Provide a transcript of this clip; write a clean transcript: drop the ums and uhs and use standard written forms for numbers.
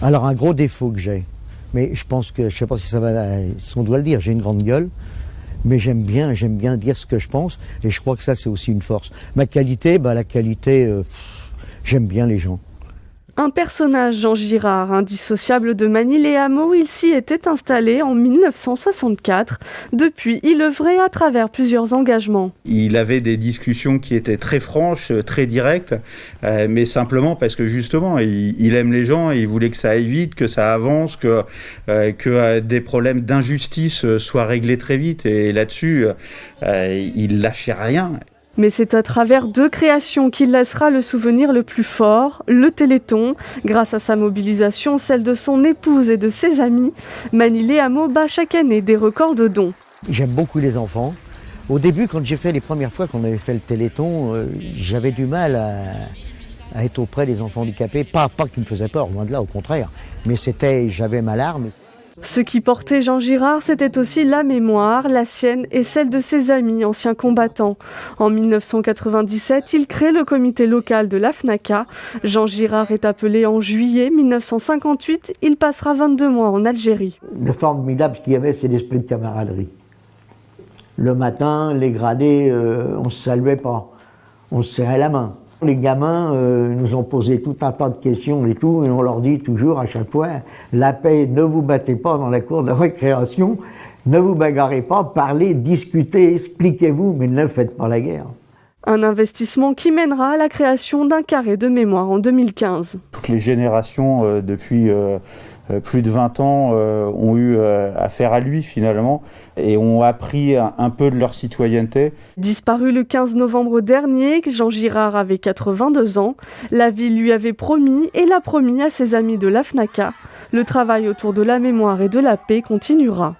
Alors un gros défaut que j'ai, mais je pense que, je sais pas si ça va, si on doit le dire, j'ai une grande gueule, mais j'aime bien dire ce que je pense, et je crois que ça c'est aussi une force. Ma qualité, j'aime bien les gens. Un personnage, Jean Girard, indissociable de Magny-les-Hameaux, il s'y était installé en 1964. Depuis, il œuvrait à travers plusieurs engagements. Il avait des discussions qui étaient très franches, très directes, mais simplement parce que justement, il aime les gens, et il voulait que ça aille vite, que ça avance, que des problèmes d'injustice soient réglés très vite. Et là-dessus, il lâchait rien. Mais c'est à travers 2 créations qu'il laissera le souvenir le plus fort, le Téléthon. Grâce à sa mobilisation, celle de son épouse et de ses amis, Magny-les-Hameaux bat chaque année des records de dons. J'aime beaucoup les enfants. Au début, quand j'ai fait les premières fois qu'on avait fait le Téléthon, j'avais du mal à être auprès des enfants handicapés. Pas qu'ils me faisaient peur, loin de là, au contraire. Mais j'avais ma larme. Ce qui portait Jean Girard, c'était aussi la mémoire, la sienne et celle de ses amis anciens combattants. En 1997, il crée le comité local de la FNACA. Jean Girard est appelé en juillet 1958. Il passera 22 mois en Algérie. Le formidable qu'il y avait, c'est l'esprit de camaraderie. Le matin, les gradés, on ne se saluait pas, on se serrait la main. Les gamins nous ont posé tout un tas de questions et tout, et on leur dit toujours à chaque fois, la paix, ne vous battez pas dans la cour de récréation, ne vous bagarrez pas, parlez, discutez, expliquez-vous, mais ne faites pas la guerre. Un investissement qui mènera à la création d'un carré de mémoire en 2015. Toutes les générations depuis plus de 20 ans ont eu affaire à lui finalement et ont appris un peu de leur citoyenneté. Disparu le 15 novembre dernier, Jean Girard avait 82 ans. La ville lui avait promis et l'a promis à ses amis de la FNACA. Le travail autour de la mémoire et de la paix continuera.